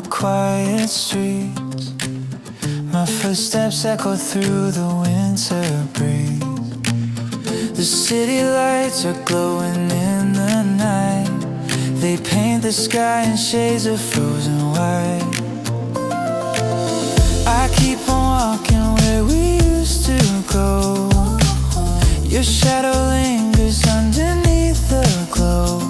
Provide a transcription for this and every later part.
quiet streets, my footsteps echo through the winter breeze. The city lights are glowing in the night, they paint the sky in shades of frozen white. I keep on walking where we used to go, your shadow lingers underneath the glow.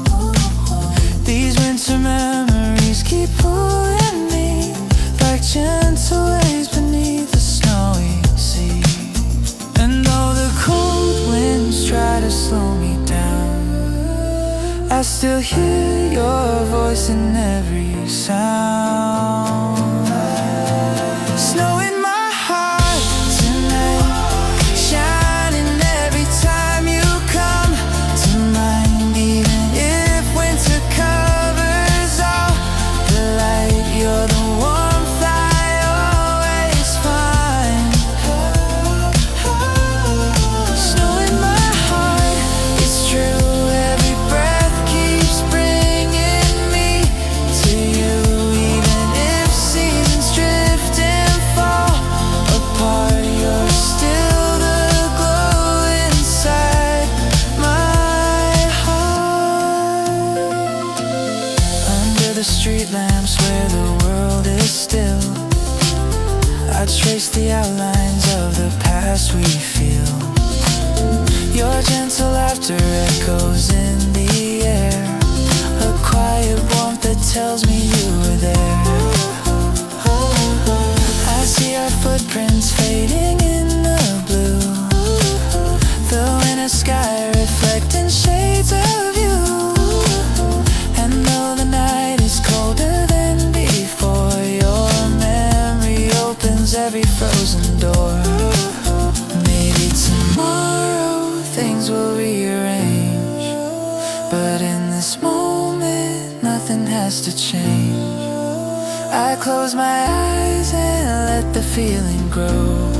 These winter memories keep pulling me like gentle waves beneath the snowy sea. And though the cold winds try to slow me down, I still hear your voice in every sound. Snow in my heart tonight, shining every time you come to mind. Even if winter covers all the light, you're the warmth I always find. Snow in my heart, it's true, every breath keeps bringing me to you. Even if seasons drift and fall apart, you're still the glow inside my heart. Under the street lamps where the world is still, I trace the outlines of the past we feel. Your gentle laughter echoes in the air, a quiet warmth that tells me you were there. I see our footprints fading in the blue, the winter sky reflecting shades of you. And though the night is colder than before, your memory opens every frozen door. Maybe tomorrow things will rearrange, but in this moment nothing has to change. I close my eyes and let the feeling grow,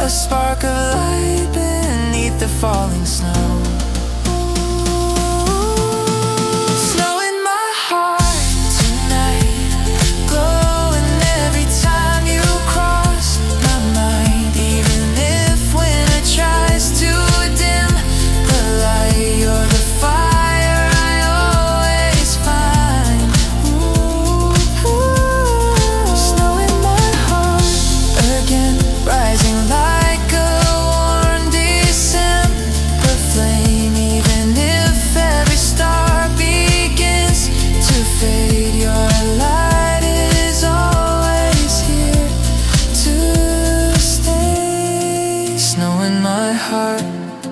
a spark of light beneath the falling snow. Snow in my heart tonight, glowing every time you cross my mind. Even if winter tries to dim the light, you're the fire I always find. Snow in my heart again, rising like a warm December flame. Even if every star begins to fade, your light is always here to stay. Snow in my heart,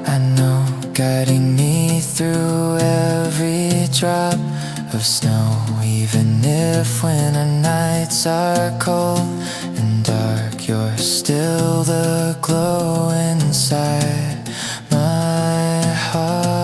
I know, guiding me through every drop of snow. Even if winter nights are cold and dark, you're still the glow inside my heart.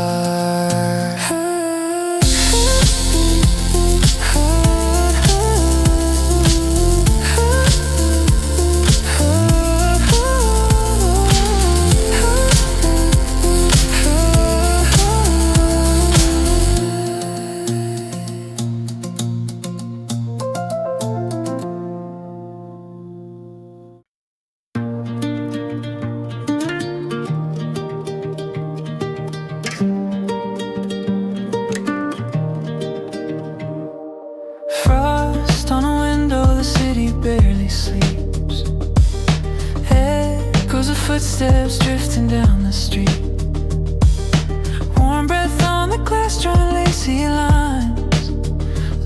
Frost on a window, the city barely sleeps. Echoes of footsteps drifting down the street. Warm breath on the glass, drawing lacy lines,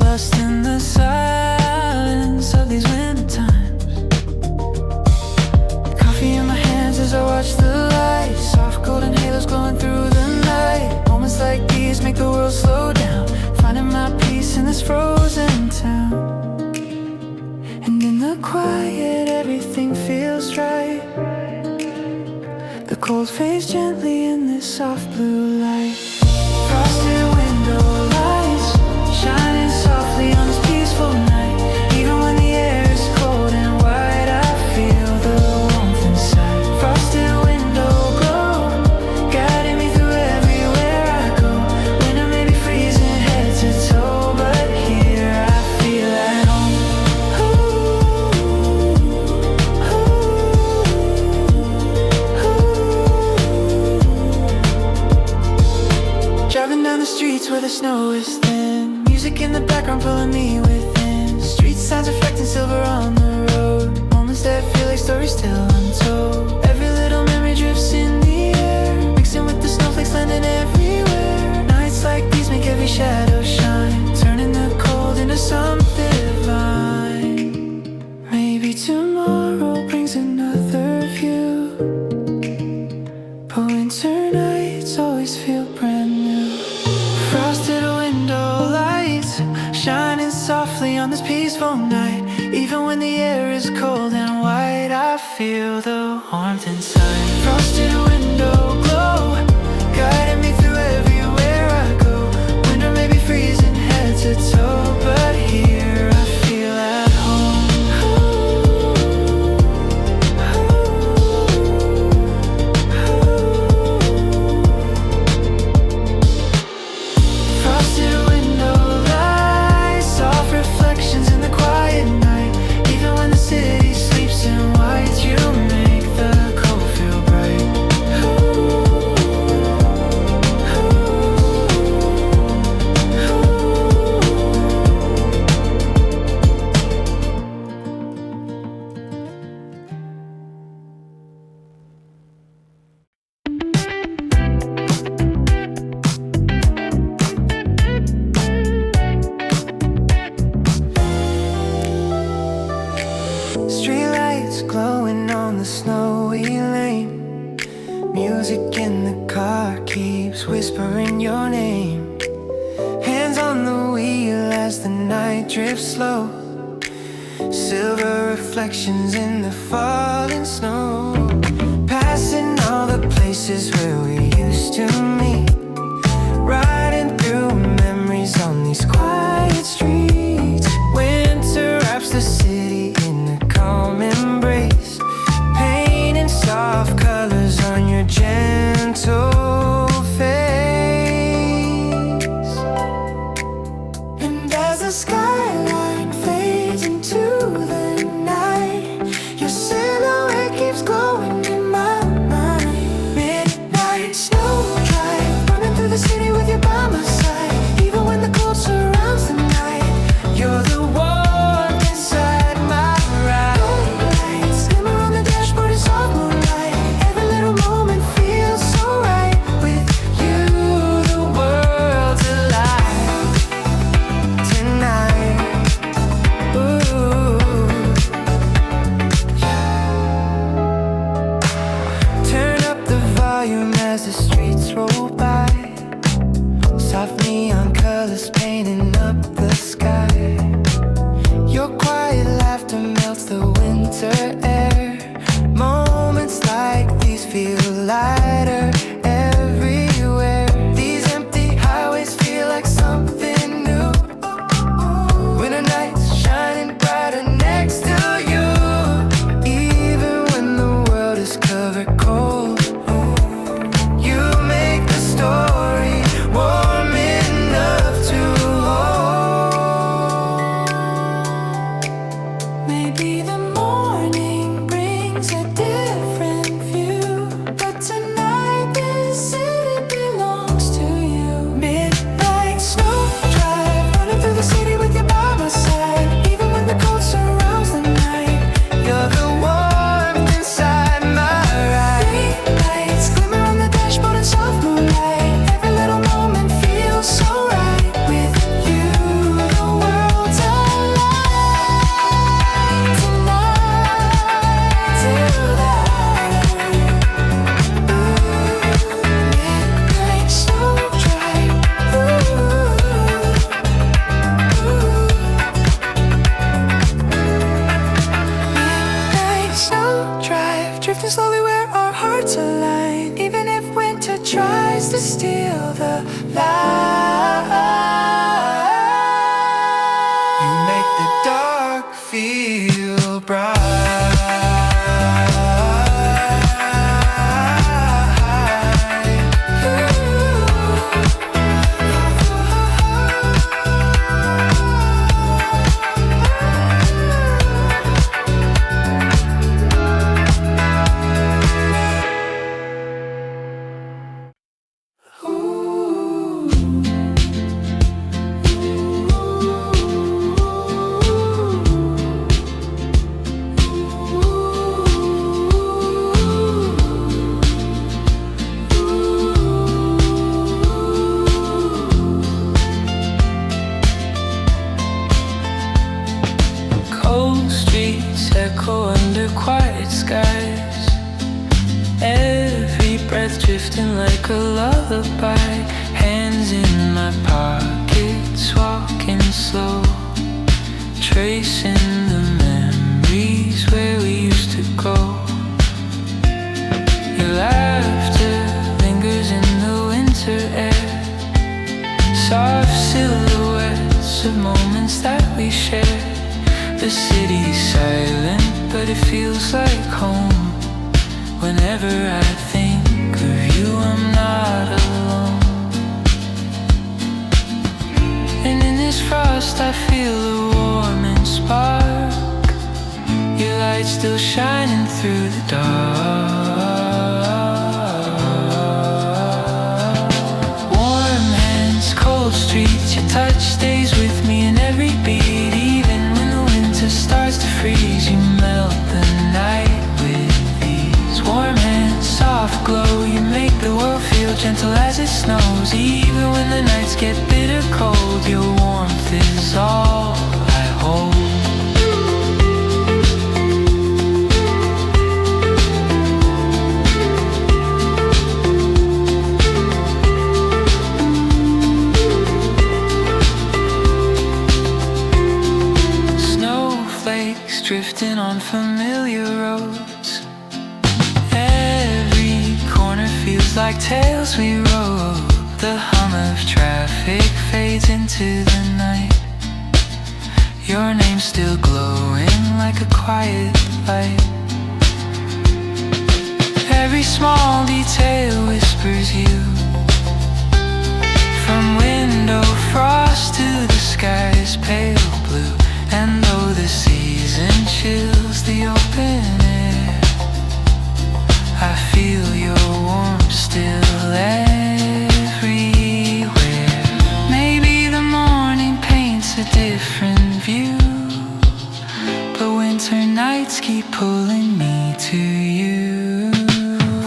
lost in the silence of these winter times. Coffee in my hands as I watch the lights, soft golden halos glowing through the night. Moments like these make the world slow down, finding my peace in this frozen town. And in the quiet everything feels right, the cold fades gently in this soft blue light. Frosted window lights shining softly on this peaceful night. Even when the air is cold and white, I feel the warmth inside. Frosted window glow guiding me through everywhere I go. Winter may be freezing head to toe, but here I feel at home. Driving down the streets where the snow is thin, music in the background pulling me within. Street signs reflecting silver on the road, moments that feel like stories still untold. Every little memory drifts in the air, mixing with the snowflakes landing everywhere. Nights like these make every shadow shine, turning the cold into something divine. Maybe tomorrow brings another view, but winter nights always feel brand new. Frosted window lights shining softly on this peaceful night. Even when the air is cold and white, I feel the warmth inside. Frosted window glow guiding me through everywhere I go. Winter may be freezing head to toe, but here I feel at home. Frosted window lights, soft reflections in the quiet night. Even when the city sleeps in white, you make the cold feel bright. Streetlights glowing on the snowy lane. Music in the car keeps whispering your name. Hands on the wheel as the night drifts slow. Silver reflections in the falling snow. Passing all the places where we used to meet. Riding through memories on these quiet streets. Winter wraps the city in a calm embrace, painting soft colors on your gentle face. And as the skyline fades into the night, your silhouette keeps glowing in my mind. Midnight snow drive tries to steal the light. You make the dark feel bright. Echo under quiet skies, every breath drifting like a lullaby. Hands in my pockets, walking slow, tracing the memories where we used to go. Your laughter lingers in the winter air, soft silhouettes of moments that we shared. The city's silent, but it feels like home. Whenever I think of you, I'm not alone. And in this frost I feel a warming spark, your light still shining through the dark. Warm hands, cold streets, your touch stays with me in every beat. Starts to freeze, you melt the night with these warm hands, soft glow. You make the world feel gentle as it snows. Even when the nights get bitter cold, your warmth is all I hold. Drifting on familiar roads, every corner feels like tales we wrote. The hum of traffic fades into the night, your name still glowing like a quiet light. Every small detail whispers you, from window frost to the sky's pale blue. And though the season chills the open air, I feel your warmth still everywhere. Maybe the morning paints a different view, but winter nights keep pulling me to you.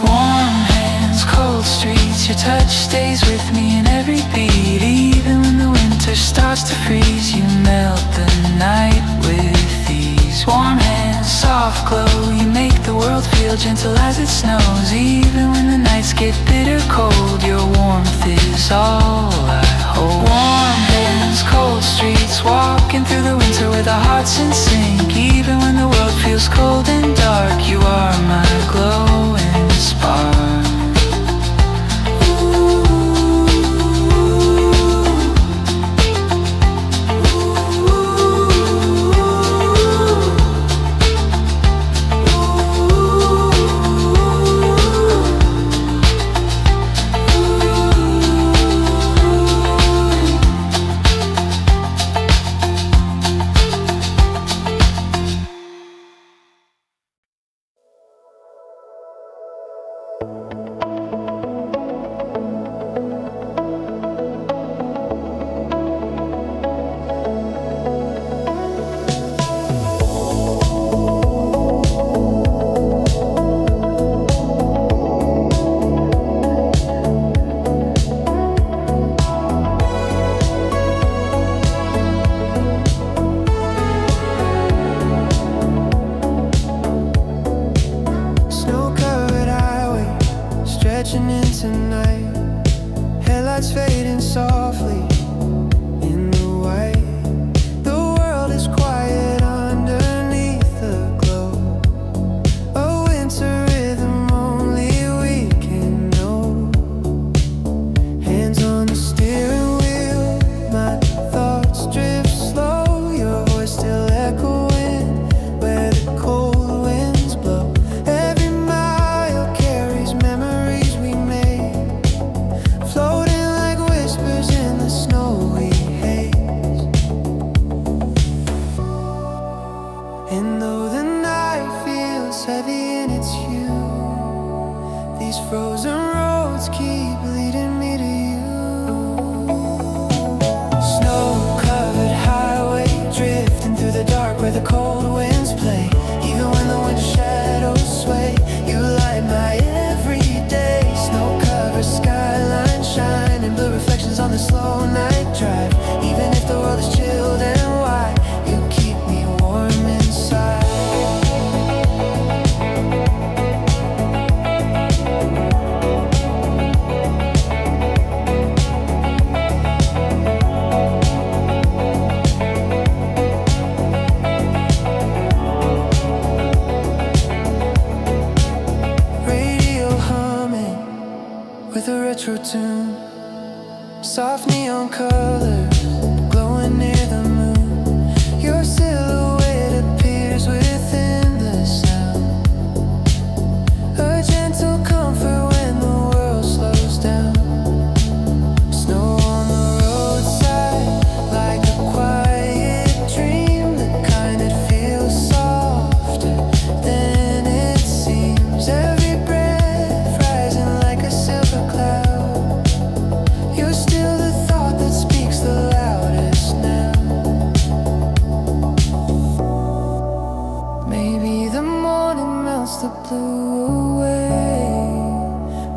Warm hands, cold streets, your touch stays with me in every beat. Even when the winter starts to freeze, you melt the night with these warm hands, soft glow. You make the world feel gentle as it snows. Even when the nights get bitter cold, your warmth is all I hold. Warm hands, cold streets, walking through the winter with our hearts in sync. Even when the world feels cold and dark, you are my glowing spark. slow night drive. Even if the world is chilled and wide, you keep me warm inside. Radio humming with a retro tune, soft neon colors glowing near the moon. Your silhouette appears within the sound, a gentle comfort when the world slows down. Snow on the roadside, like a quiet dream, the kind that feels softer than it seems. Every breath rising like a silver cloud. You're still the thought that speaks the loudest now. Maybe the morning melts the blue away,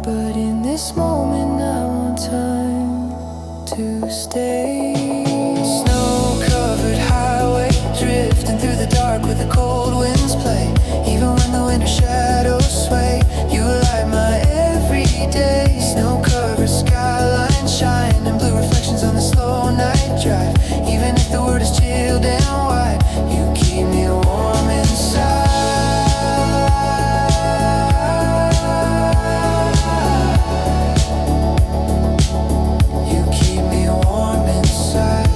but in this moment I want time to stay. Snow-covered highway, drifting through the dark with the cold winds play. Even when the winter shadows sway, you light my everyday. Snow-covered skyline shine and blue reflections on the slow night drive. Even if the world is chilled and wide, you keep me warm inside. You keep me warm inside.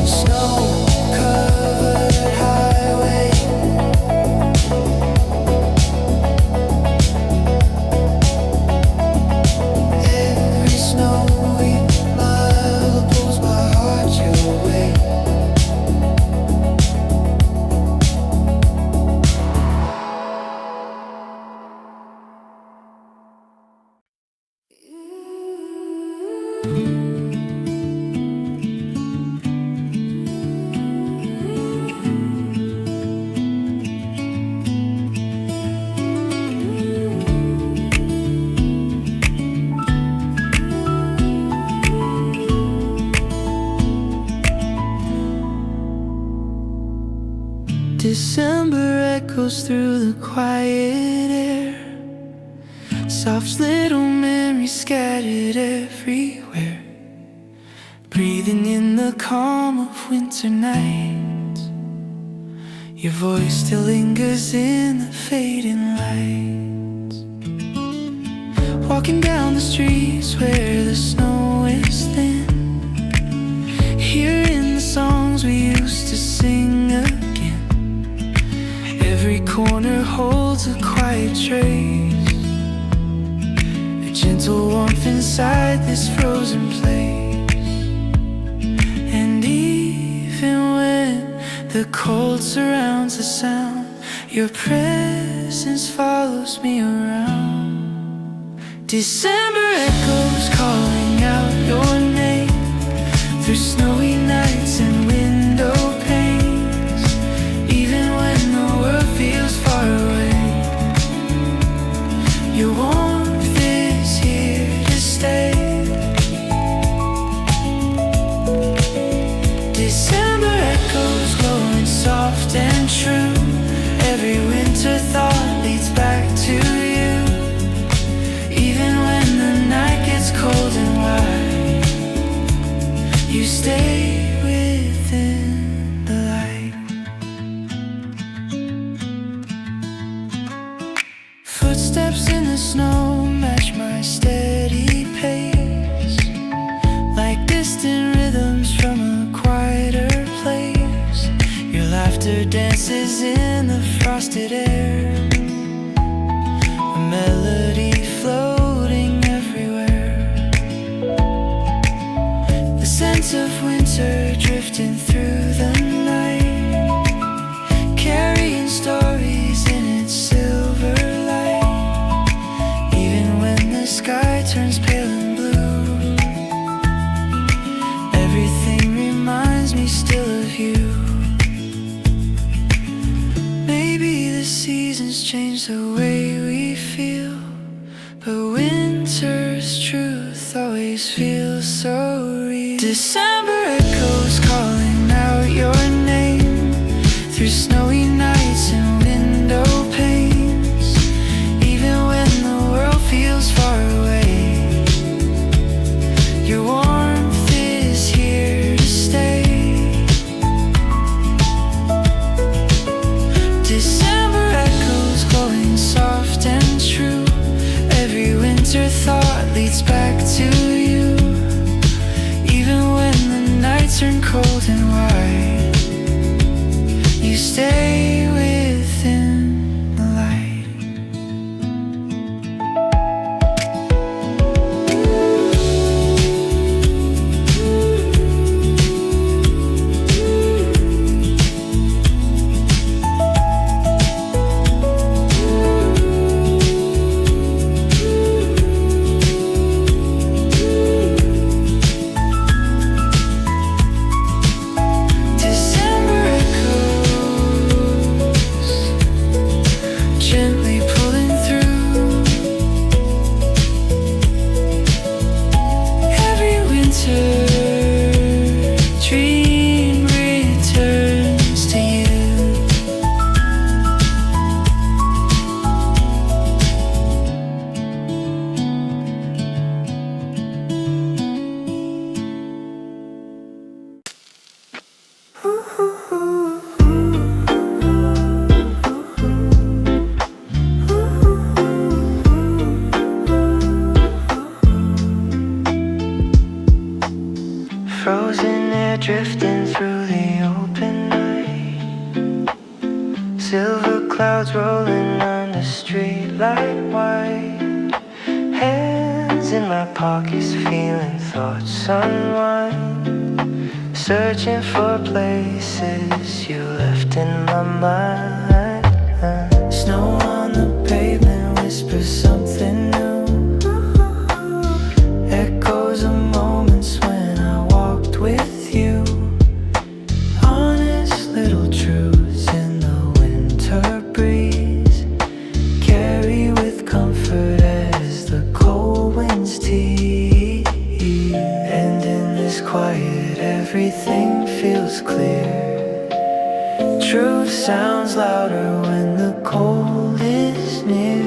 Snow-covered highway, every snowy mile pulls my heart your way. December echoes through the quiet air, soft little memories scattered everywhere. Breathing in the calm of winter nights, your voice still lingers in the fading lights. Walking down the streets where the snow is thin, hearing the songs we used to sing again. Every corner holds a quiet trace, a gentle warmth inside this frozen place. And even when the cold surrounds the sound, your presence follows me around. December echoes calling out your name through snowy nights and window panes. Even when the world feels far away, your warmth is here to stay. December echoes glowing soft and true. Every winter thought leads back to you. Even when the night gets cold and wide, you stay within the light. Footsteps in the snow match my steady pace, like distant rhythms from a quieter place. Your laughter dances in the frosted air, a melody floating everywhere. The scent of winter drifting through the night, carrying stories in its silver light. Even when the sky turns pale and blue, everything reminds me still of you. Maybe the seasons change the way we feel, but winter's truth always feels so real. December echoes calling out your name through snowy nights and window panes. Even when the world feels far away, your warmth is here to stay. December echoes glowing soft and true. Every winter thought leads back to you. Even when the nights turn cold and white, you stay within the light. December echoes gently pulling through. Every winter dream returns to you. Frozen air drifting through the open night, silver clouds rolling on the street like white. Hands in my pockets feeling thoughts unwind, searching for places you left in my mind. Snow on the pavement whispers something new, echoes of moments when I walked with you. Honest little truths in the winter breeze, carry with comfort as the cold winds tease. And in this quiet everything feels clear. Truth sounds louder when the cold is near.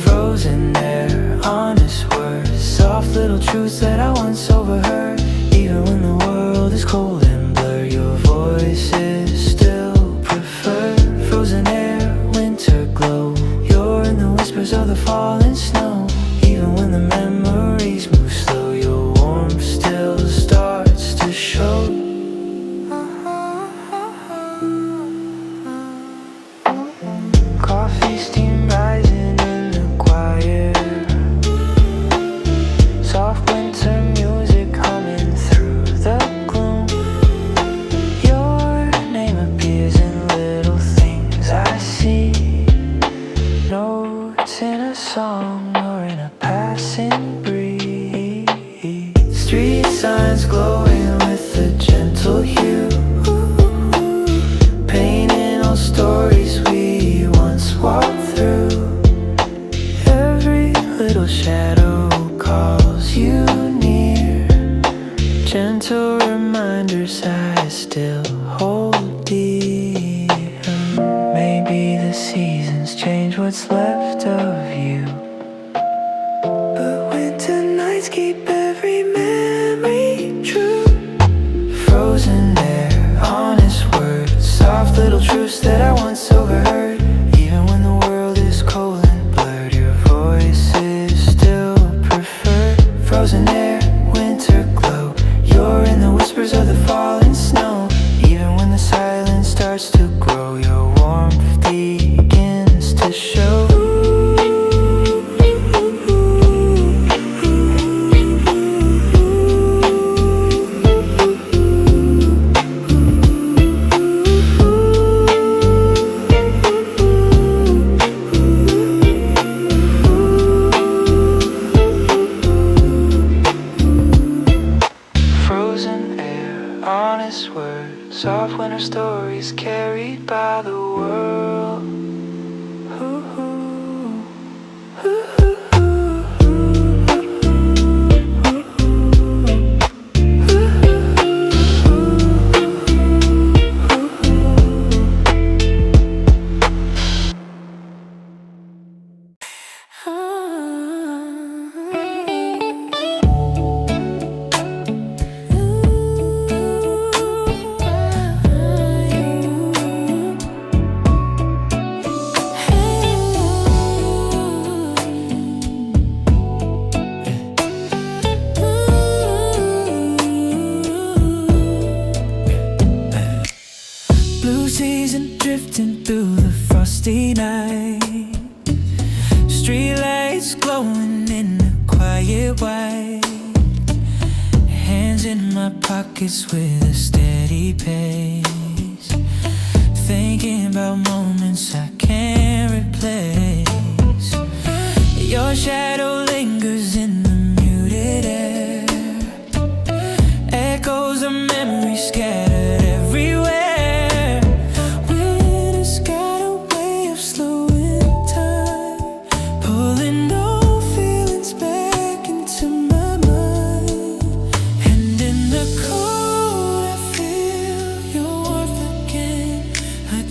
Frozen air, honest words, soft little truths that I once overheard. Even when the world is cold and blurred, your voice is still preferred. Frozen air, winter glow, you're in the whispers of the falling snow. Even when the memories move slow, your warmth still starts to show. Coffee steam rising in the choir, soft winter music humming through the gloom. Your name appears in little things I see, notes in a song or in a passing breeze. Street signs glowing with a gentle hue, painting all stories we once walked through. Every little shadow calls you near, gentle reminders I still hold dear. Maybe the seasons change what's left of you, but winter nights keep every memory true. Frozen air, honest words, soft little truths that I once overheard. Even when the world is cold and blurred, your voice is still preferred. Frozen air, winter glow, you're in the whispers of the falling snow. Even when the silence starts to grow, your warmth begins to show. this word. Soft winter stories carried by the world. Drifting through the frosty night, streetlights glowing in the quiet white, hands in my pockets with a steady pace, thinking about moments I can't replace. Your shadow lingers in the muted air, echoes of memories scattered everywhere.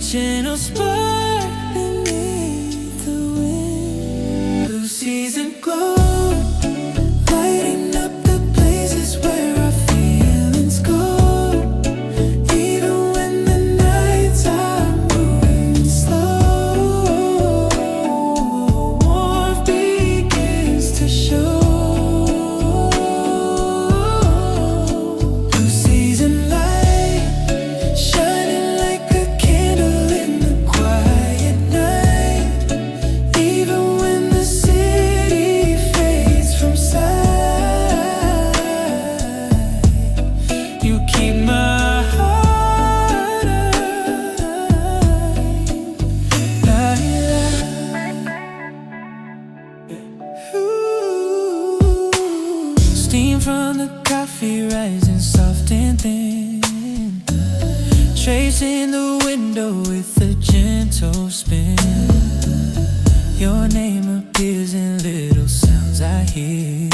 Gentle spark beneath the wind. Blue season glow, lighting up the places where our feelings go. Even when the nights are moving slow, warmth begins to show. Blue season light, shining like a candle in the quiet night. Even when the city fades from sight, you keep my heart alive. Steam from the coffee rising soft and thin, tracing the window with a gentle spin. Your name appears in little sounds I hear,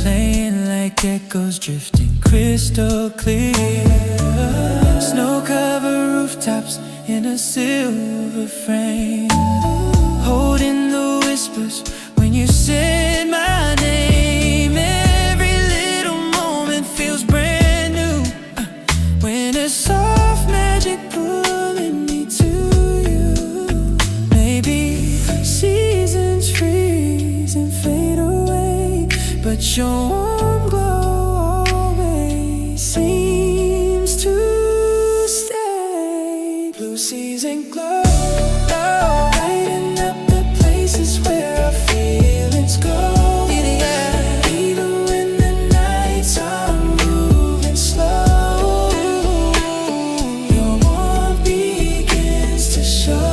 playing like echoes drifting crystal clear. Snow-covered rooftops in a silver frame, holding the whispers when you said my name. Every little moment feels brand new, when a soft magic pulling me to you. Maybe seasons freeze and fade away, but your warm glow always seems to stay. Blue season glow, lighting up the places where our feelings go. Even when the nights are moving slow, your warmth begins to show.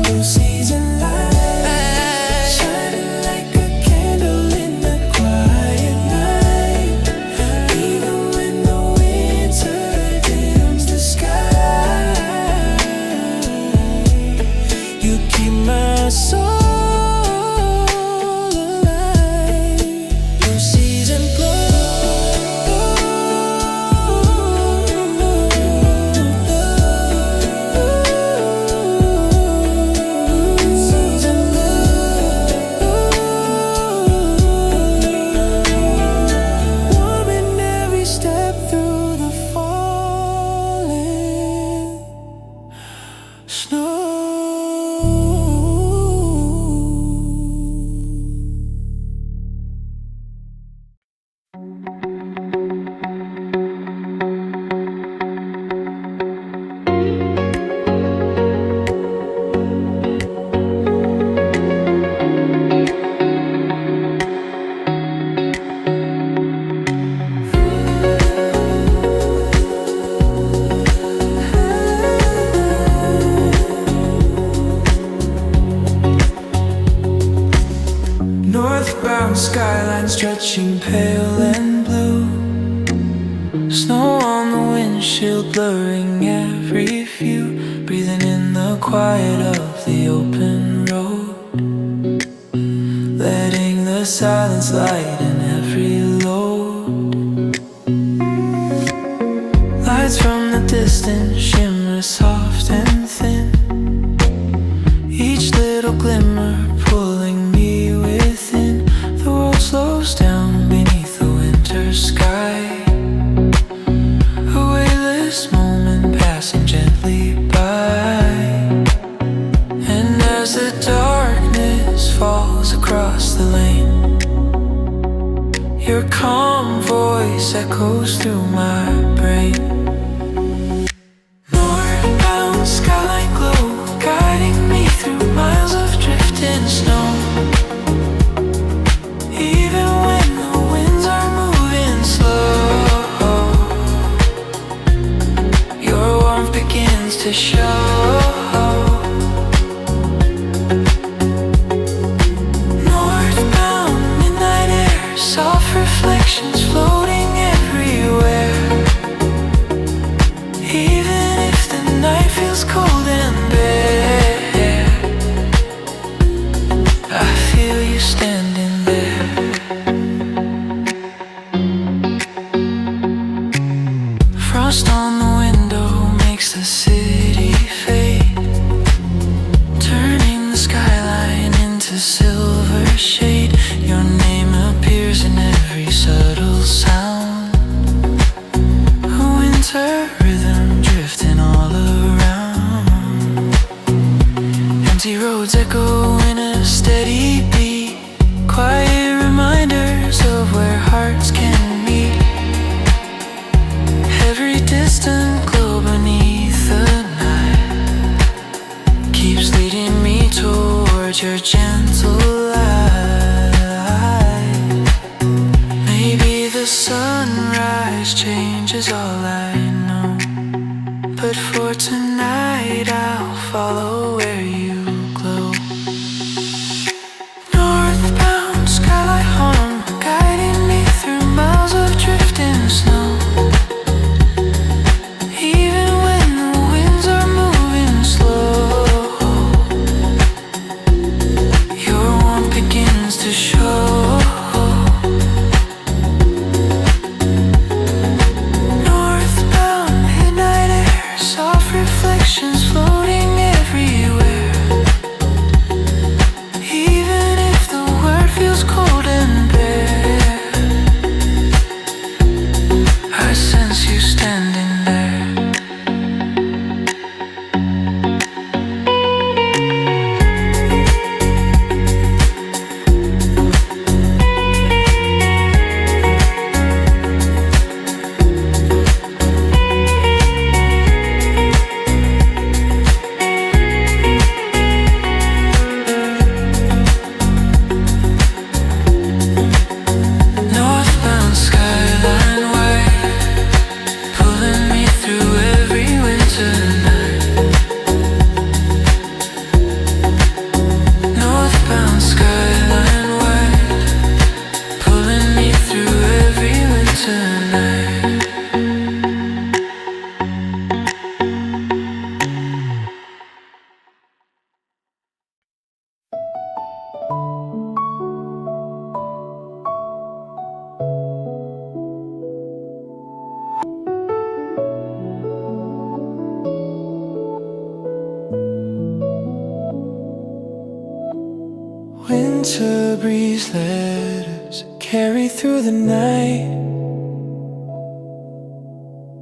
Blue season light, shining like Northbound skyline stretching pale and blue. Snow on the windshield blurring every view. Breathing in the quiet of the open road. Letting the silence lighten every load. Lights from the distance shimmer soft and thin. Each little glimmer pulling me within. The world slows down beneath the winter sky. A weightless moment passing gently by. And as the darkness falls across the lane, your calm voice echoes through my brain. Northbound skyline glow, guiding me through miles of drifting snow. Even when the winds are moving slow, your warmth begins to show. Northbound midnight air, soft reflections floating everywhere. Even if the night feels cold and bare, I feel you standing there. Frost on the window makes the city fade, turning the skyline into silver shade. Your name appears in every subtle sound. A winter rhythm drifting all around. Empty roads echo in a steady beat. Quiet reminders of where hearts can meet. Every distant glow beneath the night keeps leading me towards your gentle light. Maybe the sunrise changes all I know, but for tonight I'll follow where you glow. Northbound skylight hum, guiding me through miles of drifting snow. Even when the winds are moving slow, your warmth begins to show. Northbound midnight air, soft reflections floating everywhere. Even if the world feels cold and bare, I sense you standing there. Northbound skyline white, pulling me through every winter night. Northbound skyline white, pulling me through every winter night. Winter breeze letters carry through the night.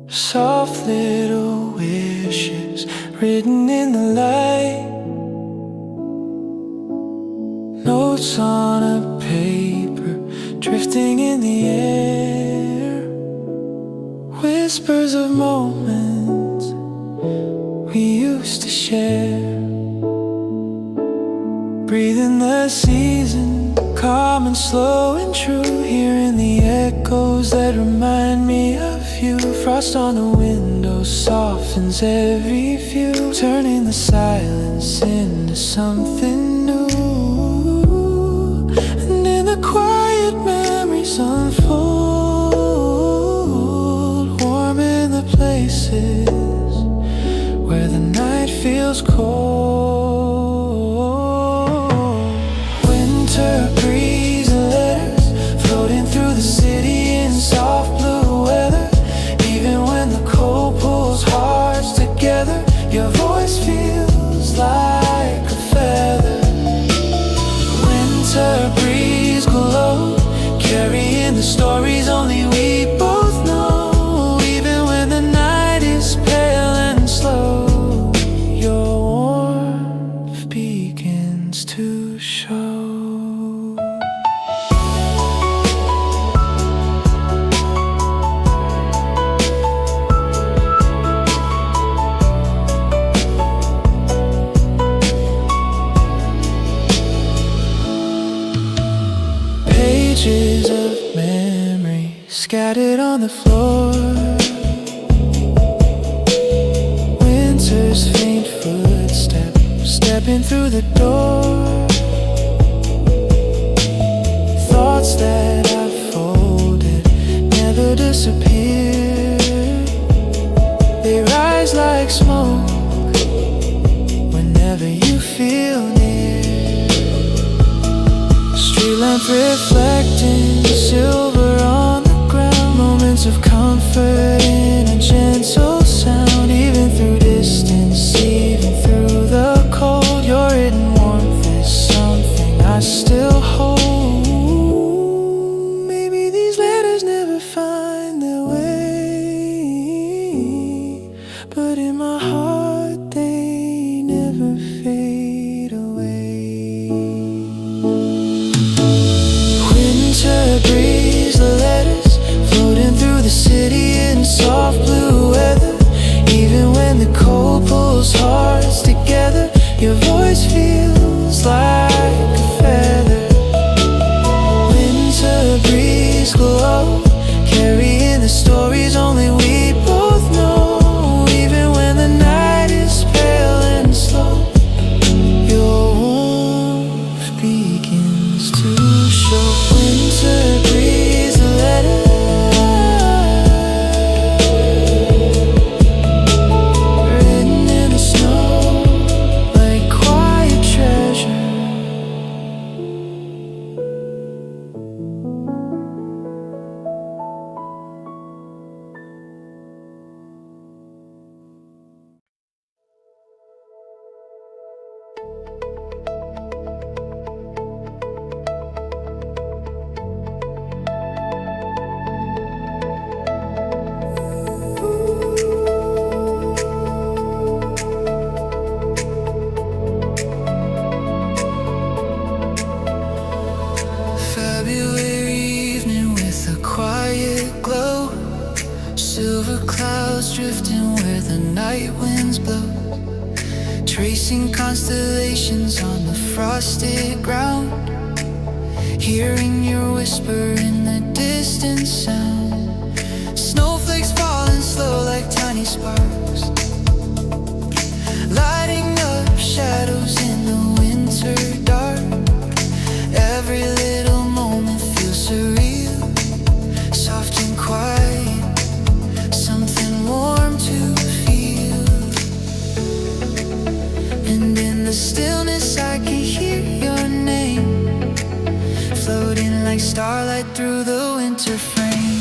Soft little wishes written in the light. Notes on a paper drifting in the air. Whispers of moments we used to share. Breathing the season, calm and slow and true. Hearing the echoes that remind me of you. Frost on the window softens every view, turning the silence into something new. And the stories only we both know. Even when the night is pale and slow, your warmth begins to show. Pages of memory scattered on the floor. Winter's faint footsteps stepping through the door. Thoughts that I've folded never disappear. They rise like smoke whenever you feel near. Street lamp reflecting silver on the ground. Moments of comfort in a gentle sound. Even through distance, even through the cold, your hidden warmth is something I still hold. Maybe these letters never find their way, but in my heart they never fade away. Winter breeze, the letters floating through the city in soft blue weather. Even when the cold pulls hearts together, your voice feels like a feather. Winter breeze glow, carrying the stories only we both know. Even when the night is pale and slow, your warmth begins to show. Winter breeze, the letter written in the snow like quiet treasure. February evening with a quiet glow. Silver clouds drifting where the night winds blow. Tracing constellations on the frosted ground. Hearing your whisper in the distant sound. Snowflakes falling slow like tiny sparks, lighting up shadows in the winter dark. Every little moment feels surreal, soft and quiet, something warm to feel. And in the stillness I can hear your name, floating like starlight through the winter frame.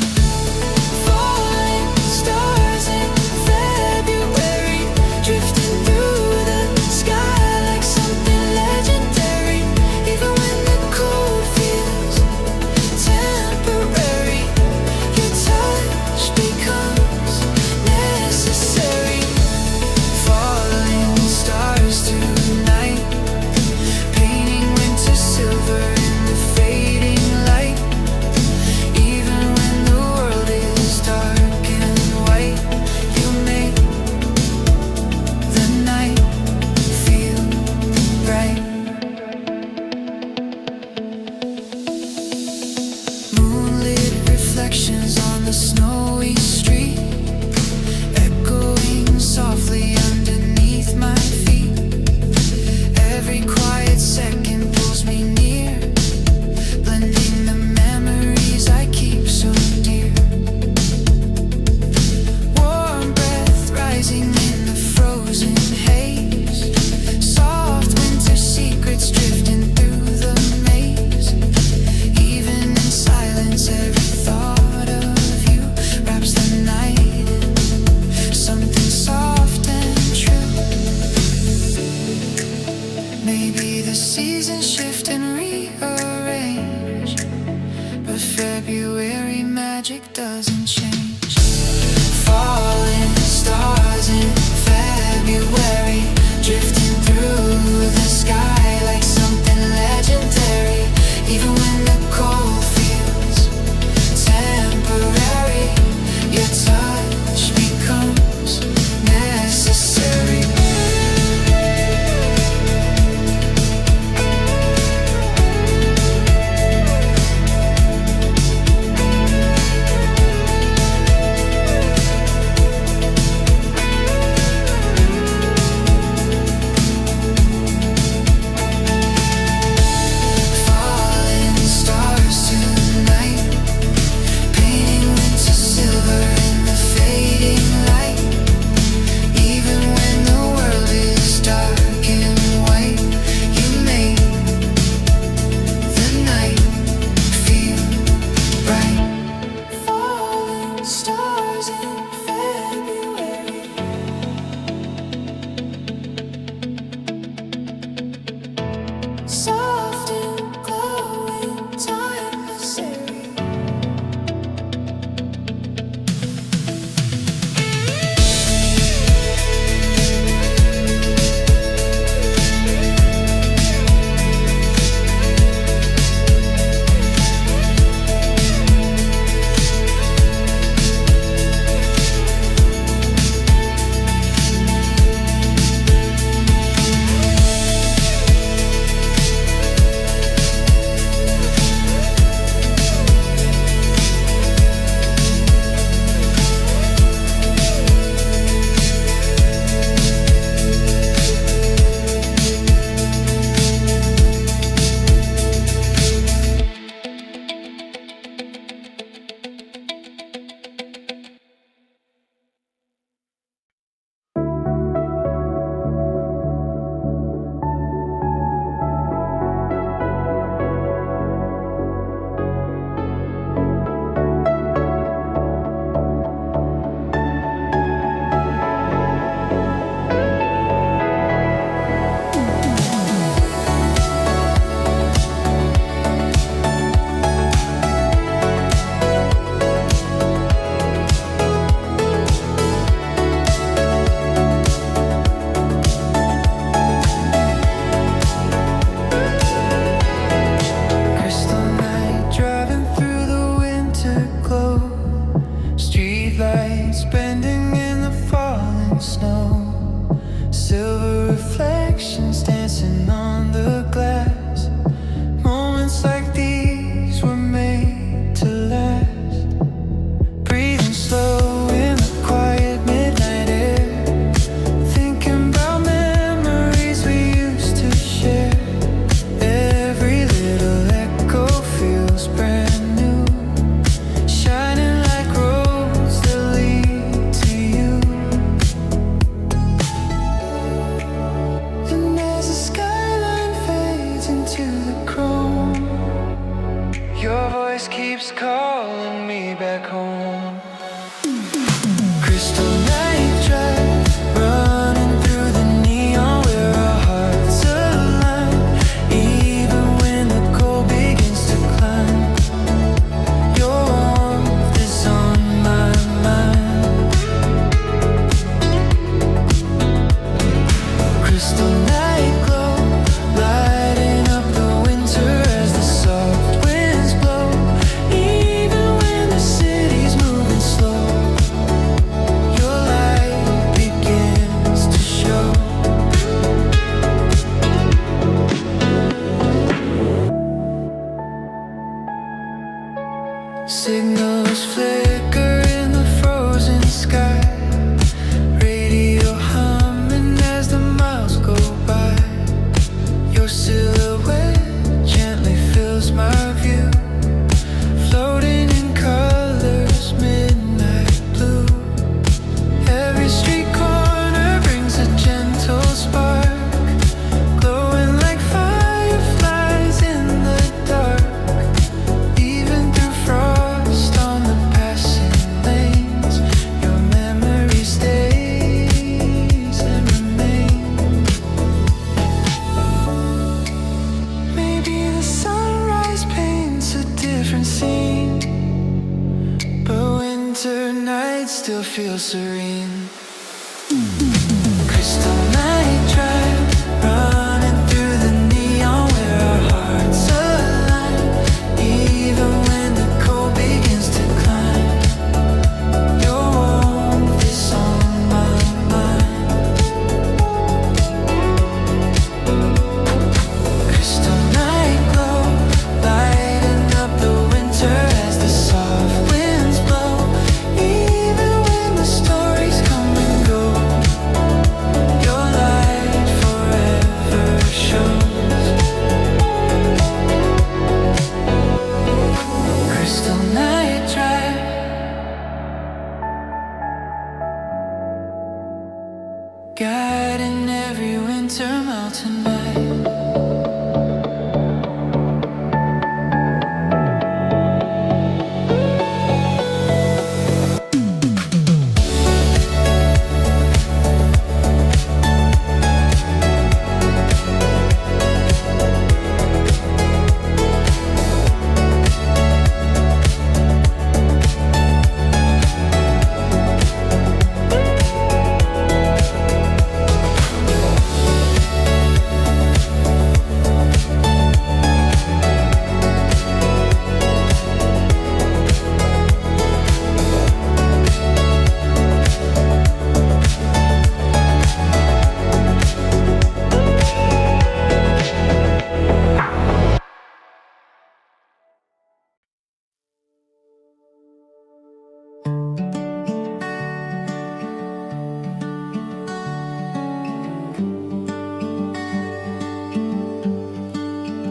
Falling stars in February, drifting through the sky like something legendary. Even when the cold feels temporary, your touch becomes necessary. Falling stars tonight, painting winter silver in the fading light. Even when the world is dark and white, you make the night feel bright. Moonlit reflections on the snowy street, echoing softly underneath my feet. Every quiet second pulls me near, blending the memories I keep so dear. Warm breath rising in the frozen haze, soft winter secrets drifting through the maze. Even in silence, every thought of you magic doesn't change. Falling stars in February, drifting through the sky like something legendary. Even when the cold feels temporary, your touch becomes necessary. Signals flicker in the frozen sky. Radio humming as the miles go by. Your silhouette gently fills my view, floating in colors, midnight blue. Every street corner brings a gentle spark, glowing like fireflies in the dark. Even through frost on the passing night still feels serene. Crystal night drive, running through the neon where our hearts align. Even when the cold begins to climb, your warmth is on my mind. Crystal night glow, lighting up the winter as the soft winds blow. Even when the stories come and go, your light forever shows. Crystal night drive, guiding every winter mountain night.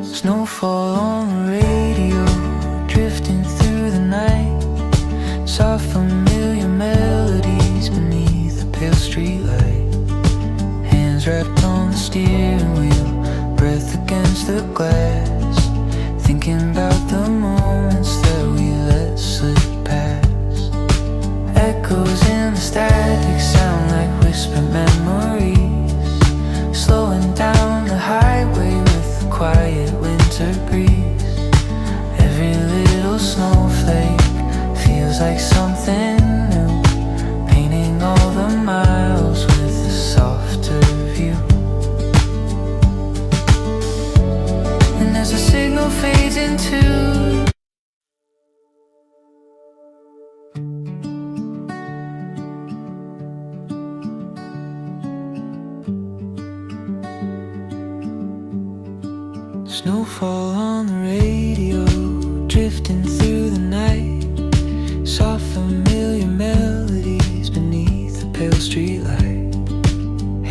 Snowfall on the radio, drifting through the night. Soft familiar melodies beneath the pale street light. Hands wrapped on the steering wheel, breath against the glass. Thinking about the moments that we let slip past. Echoes in the static sound like whispered memories. Slowing down the highway with the quiet winter breeze. Every little snowflake feels like something new, painting all the miles with a softer view. And as the signal fades into snowfall on the radio, drifting through the night. Soft familiar melodies beneath the pale street light.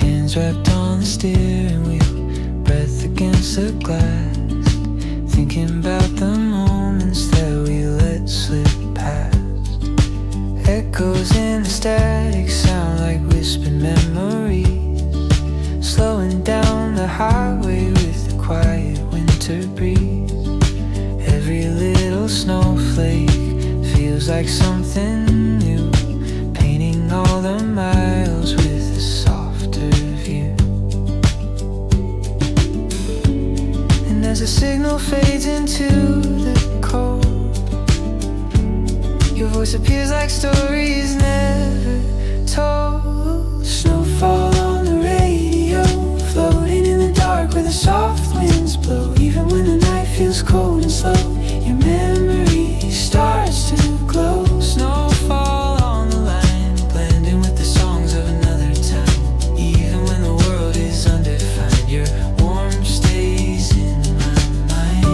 Hands wrapped on the steering wheel, breath against the glass. Thinking about the moments that we let slip past. Echoes in the static sound like whispered memories. Slowing down the highway with the quiet winter breeze. Every little snowflake feels like something new, painting all the miles with a softer view. And as the signal fades into the cold, your voice appears like stories never told. Snowfall on the radio, floating in the dark where the soft winds blow. Even when the night feels cold and slow, your memory starts to glow. Snowfall on the line, blending with the songs of another time. Even when the world is undefined, your warmth stays in my mind.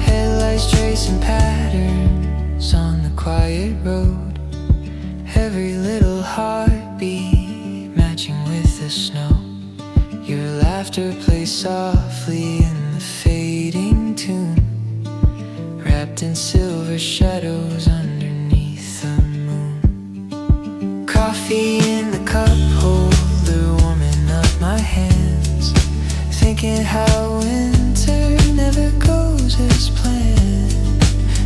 Headlights tracing patterns on the quiet road. Every little heartbeat matching with the snow. Your laughter plays softly in the fading tune, wrapped in silver shadows underneath the moon. Coffee in the cup holder, warming up my hands. Thinking how winter never goes as planned.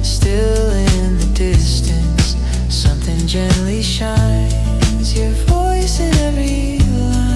Still in the distance, something gently shines. Your voice in every line.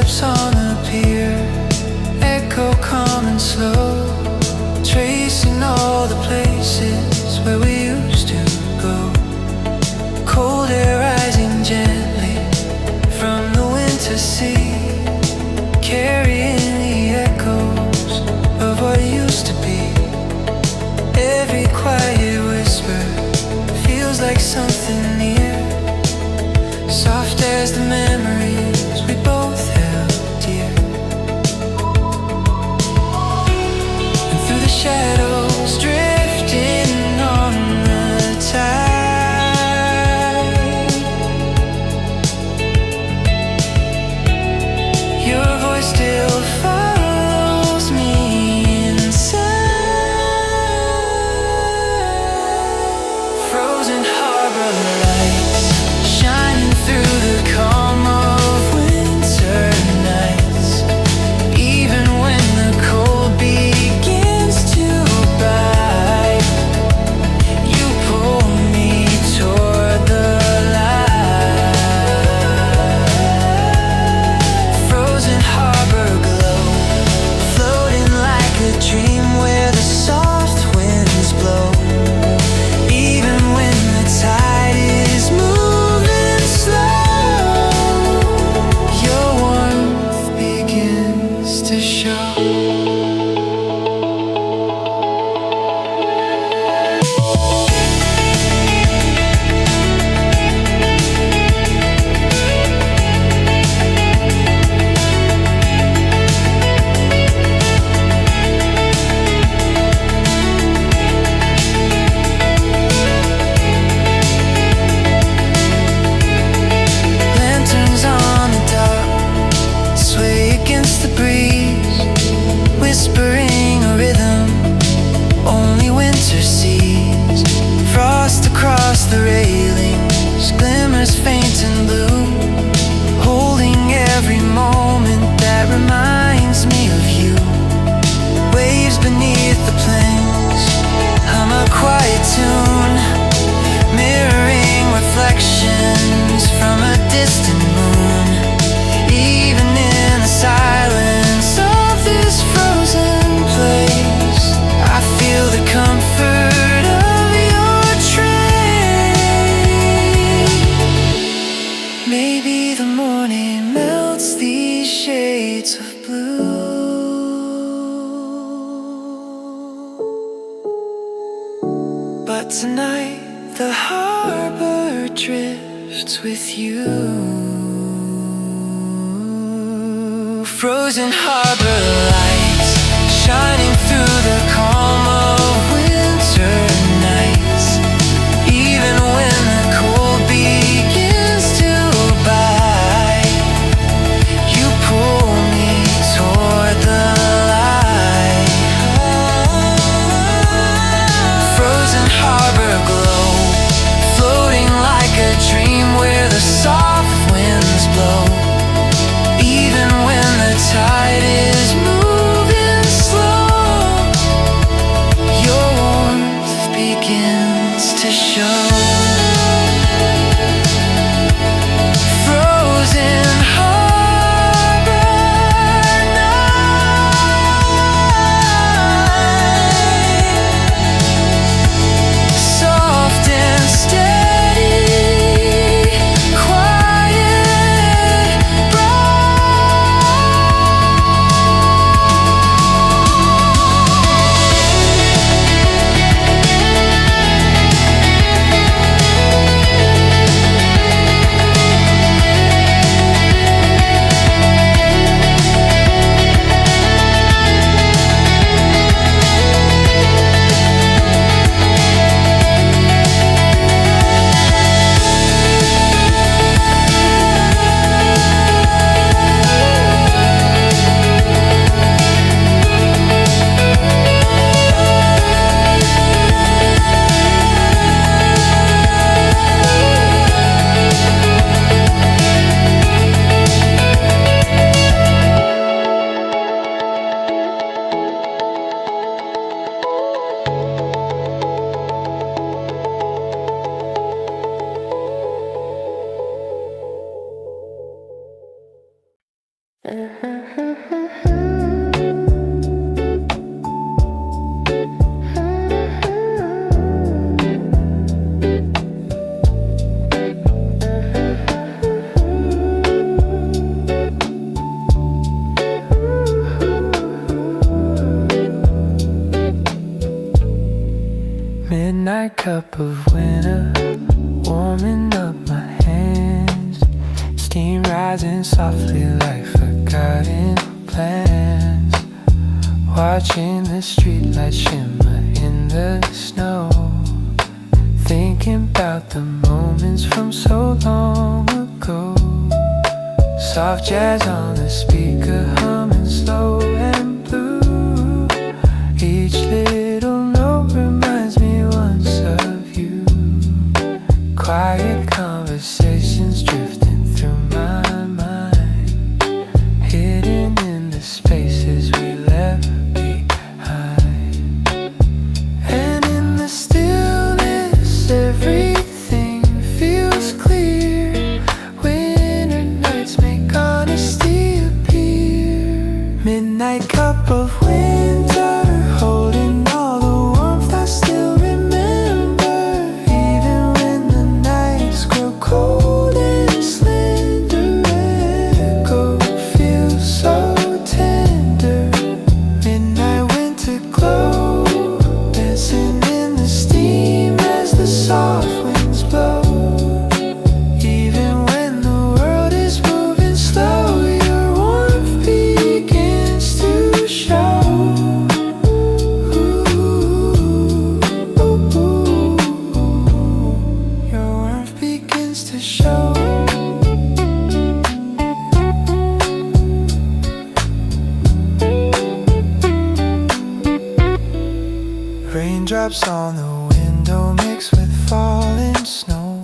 footsteps on the pier echo calm and slow, tracing all the places where we used to go. Cold air rising gently from the winter sea, carrying the echoes of what used to be. Every quiet whisper feels like something near, soft as the memories we both held dear. And through the shadows drifting on the tide, your voice still follows me inside. Frozen harbor lights shining through the calm of winter nights. Even when the cold begins to bite, you pull me toward the light. Frozen harbor glow, floating like a dream where the soft winds blow. Even when the tide is moving slow, your warmth begins to show. Lanterns on the dock sway against the breeze, whispering a rhythm only winter sees. Frost across the railings glimmers faint and blue, holding every moment that reminds me of you. Waves beneath the planks hum a quiet tune, mirroring reflections from a distant moon. Even in the silence of this frozen place, I feel the comfort of your train. Maybe the morning melts these shades of blue, but tonight the harbor drifts with you. Frozen harbor lights shining through the calm of winter nights. Even when the cold begins to bite, you pull me toward the light. Frozen harbor glow, floating like a dream where the soft winds blow. Even when the tide is moving slow, Midnight cup of winter, warming up my hands. Steam rising softly like forgotten plans. Watching the streetlights shimmer in the snow. Thinking about the moments from so long ago. Soft jazz on the speaker, humming slow and blue. Each little note reminds me once of you. Quiet conversations drifting through my mind, hidden in the spaces we left behind. And in the stillness everything feels clear. Winter nights make honesty appear. Midnight cup of winter, holding all the warmth I still remember. Even when the nights grow cold and slender, echo feels so tender. Midnight winter glow, dancing in the steam as the soft winds blow. Even when the world is moving slow, your warmth begins to show. Your warmth begins to show. Raindrops on the window mix with falling snow.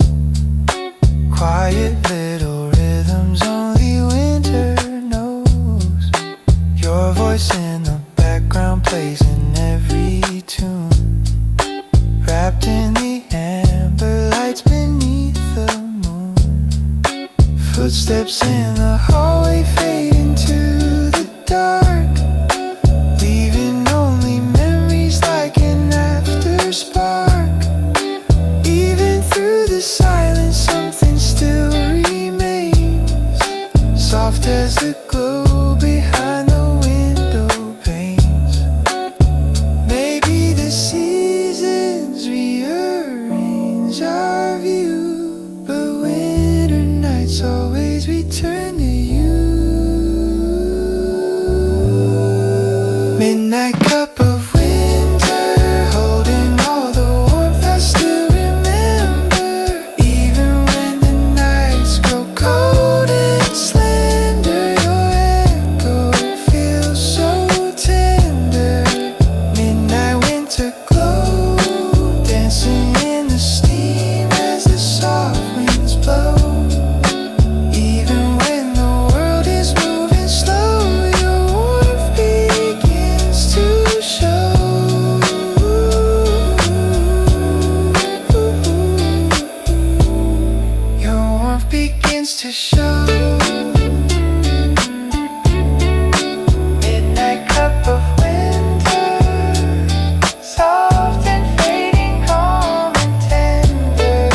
Quiet little rhythms only winter knows. Your voice in the background plays in every tune. Wrapped in the amber lights beneath the moon. Footsteps in the hallway fade into the dark, leaving only memories like an after spark. Even through the silence, something still remains, soft as the glow behind the window panes. Maybe the seasons rearrange our view, but winter nights always return to you. Midnight cup of winter, holding all the warmth I still remember. Even when the nights grow cold and slender, your echo feels so tender. Midnight winter glow, dancing in the steam as the soft winds blow. Even when the world is moving slow, your warmth begins to show. Your warmth begins to show. Midnight cup of winter, soft and fading, calm and tender.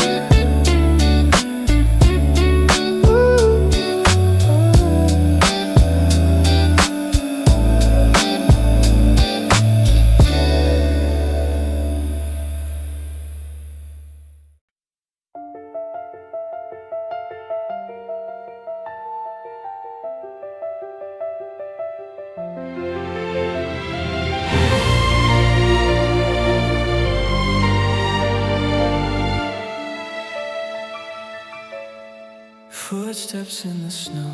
Footsteps in the snow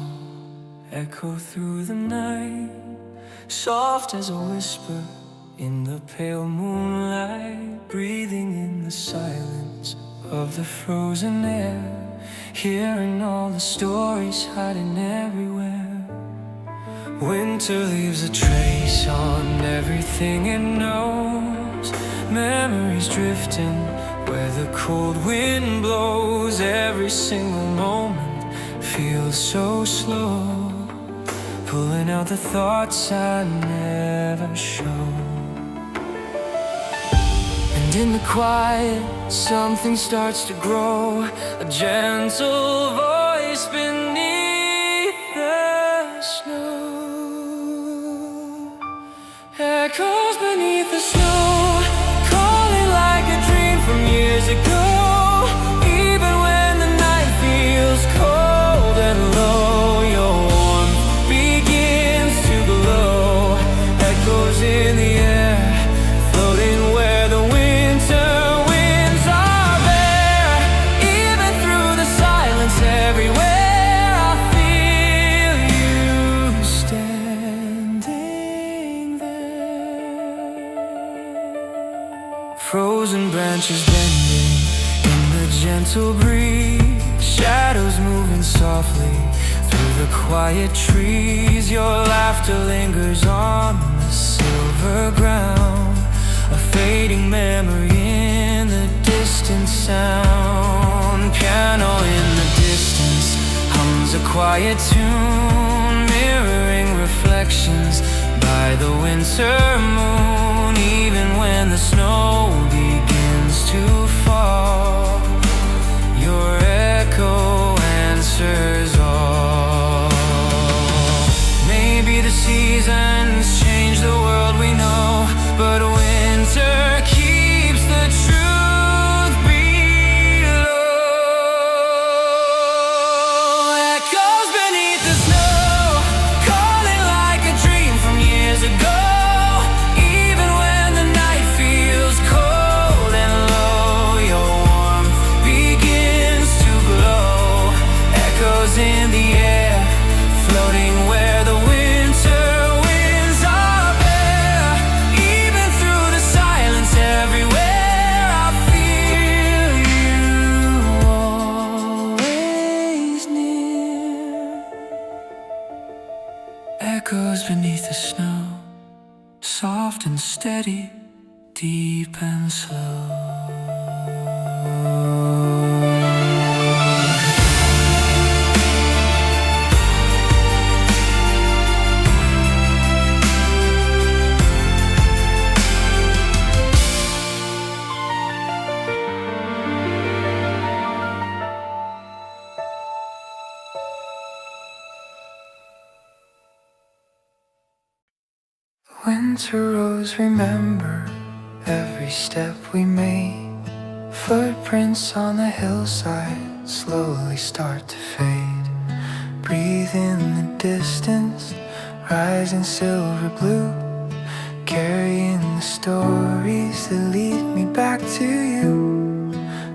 echo through the night, soft as a whisper in the pale moonlight. Breathing in the silence of the frozen air, hearing all the stories hiding everywhere. Winter leaves a trace on everything it knows. Memories drifting where the cold wind blows. Every single moment feels so slow, pulling out the thoughts I never show. And in the quiet, something starts to grow, a gentle voice beneath the snow. Echoes beneath the snow, calling like a dream from years ago. Even when the night feels cold and low, your warmth begins to glow. Echoes in the air, floating where the winter winds are bare. Even through the silence everywhere, I feel you standing there. Frozen branches bending in the gentle breeze, shadows moving softly through the quiet trees. Your laughter lingers on the silver ground, a fading memory in the distant sound. Piano in the distance hums a quiet tune, mirroring reflections by the winter moon. Even when the snow begins to fall, your echo answers all. Maybe the seasons change the world we know, but winter keeps the truth below. Echoes beneath the snow, calling like a dream from years ago. Even when the night feels cold and low, your warmth begins to glow. Echoes in the air, floating where the winter winds are bare. Even through the silence everywhere, I feel you always near. Echoes beneath the snow, soft and steady, deep and slow. Winter rose, remember every step we made. Footprints on the hillside slowly start to fade. Breathe in the distance, rising silver blue, carrying the stories that lead me back to you.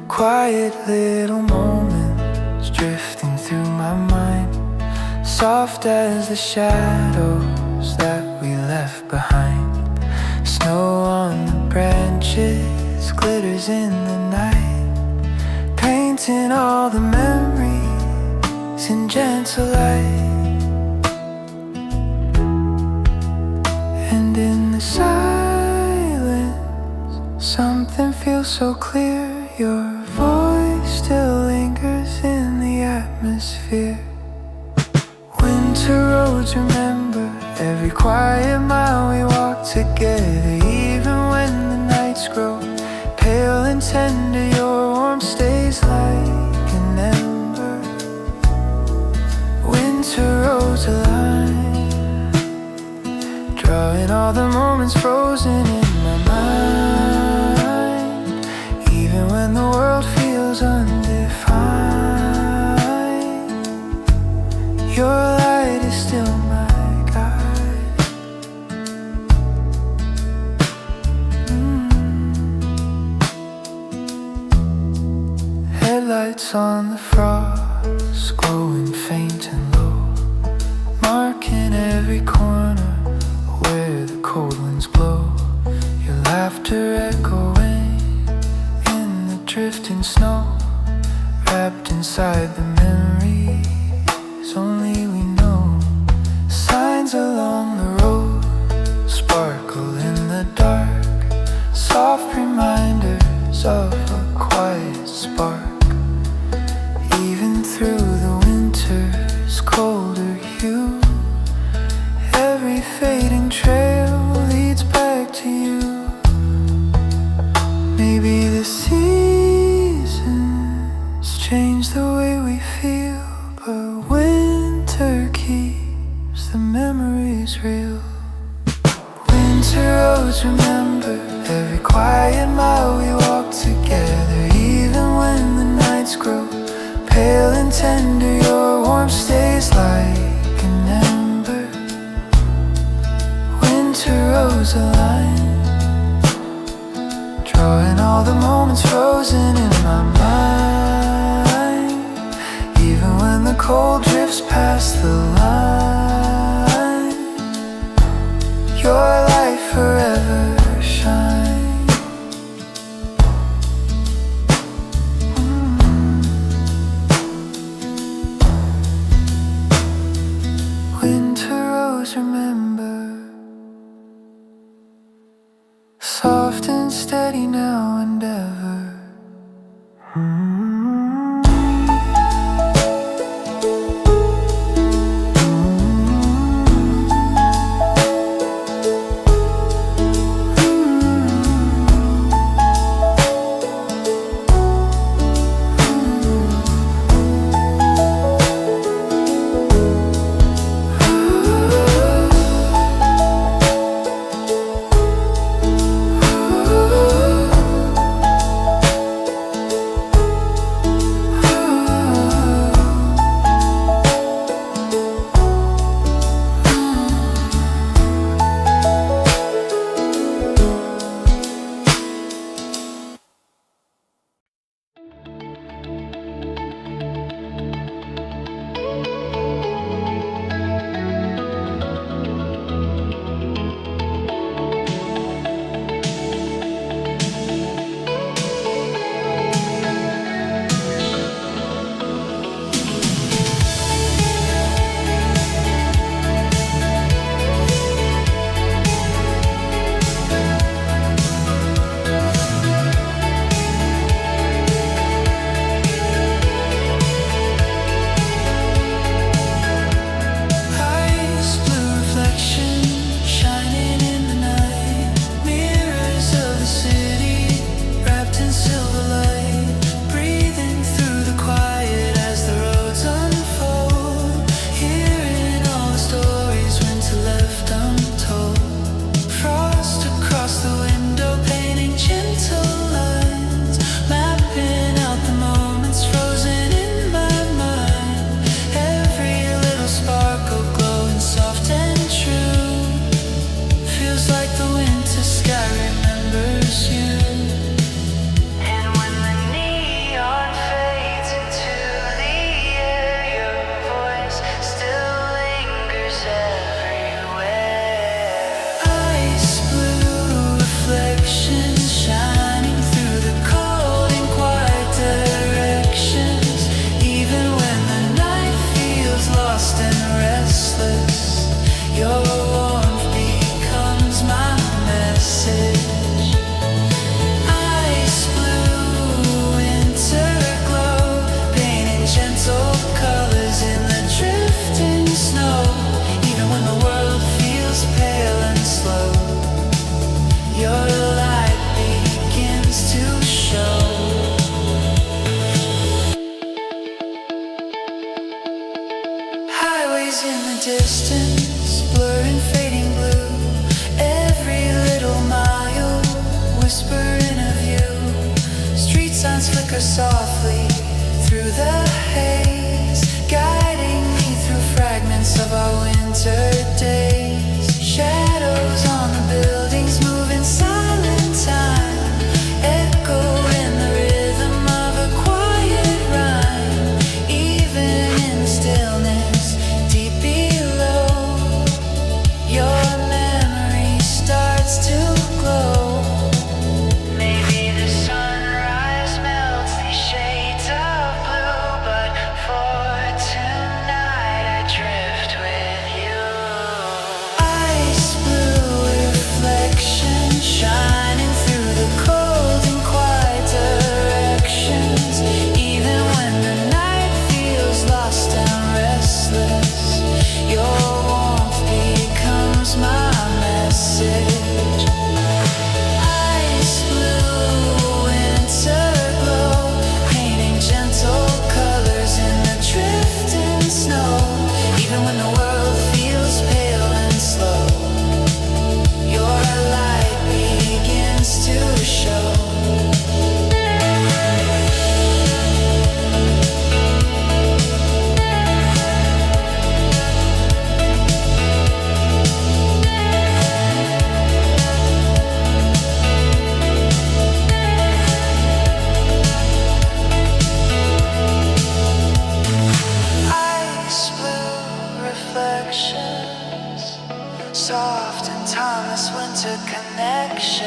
Quiet little moments drifting through my mind, soft as the shadows that we left behind. Snow on the branches glitters in the night, painting all the memories in gentle light. And in the silence, something feels so clear. Your voice still lingers in the atmosphere. Winter roads, remember every quiet mile we walk together. Even when the nights grow pale and tender, your warmth stays like an ember. Winter roads align, drawing all the moments frozen in my mind. Even when the world feels undefined, your light is still my guide. Headlights on the frost, glowing faint and low, marking every corner where the cold winds blow. Your laughter echoing in the drifting snow, wrapped inside the memories only we know. Signs along the road sparkle in the dark, soft reminders of a quiet spark. Even through the winter's colder hue, steady fading trail leads back to you. Maybe the seasons change the way we feel, but winter keeps the memories real. Winter roads remember every quiet mile we walk together. Even when the nights grow pale and tender, your warmth stays like an ember. Winter roads align, drawing all the moments frozen in my mind. Even when the cold drifts past the line, your light forever shines. Winter rose, remember, soft and steady now and ever. Softly through the haze, guiding me through fragments of our winter days. Shadows on the buildings move in silent time, echo in the rhythm of a quiet rhyme. Even in the stillness deep below, your memory starts to glow. Maybe the sunrise melts these shades. soft and timeless winter connection.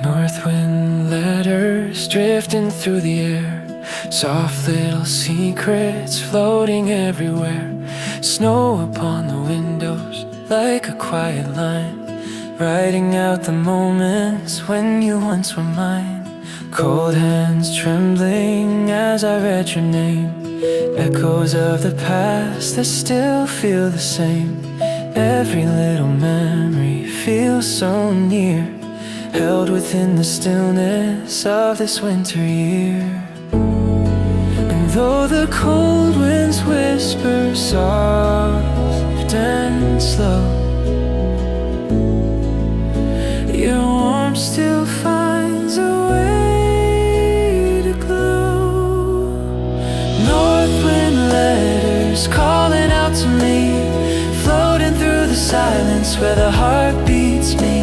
North wind letters drifting through the air, soft little secrets floating everywhere. Snow upon the windows like a quiet line, writing out the moments when you once were mine. Cold hands trembling as I read your name, echoes of the past that still feel the same. Every little memory feels so near, held within the stillness of this winter year. And though the cold winds whisper soft and slow, your warmth still finds a way to glow. North wind letters calling out to me, floating through the silence where the heart beats me.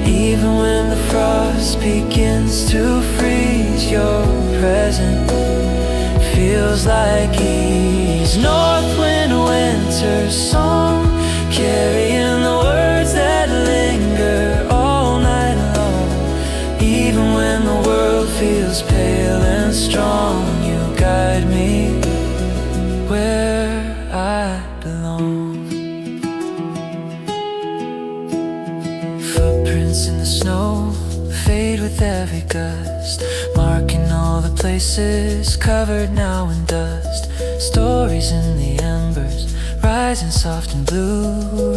Even when the frost begins to freeze, your presence feels like ease. North wind, winter song, carrying the words that linger all night long. Even when the world feels pale and strong, you guide me where I belong. Footprints in the snow fade with every gust, marking all the places covered now in dust. Stories in the embers, rising soft and blue,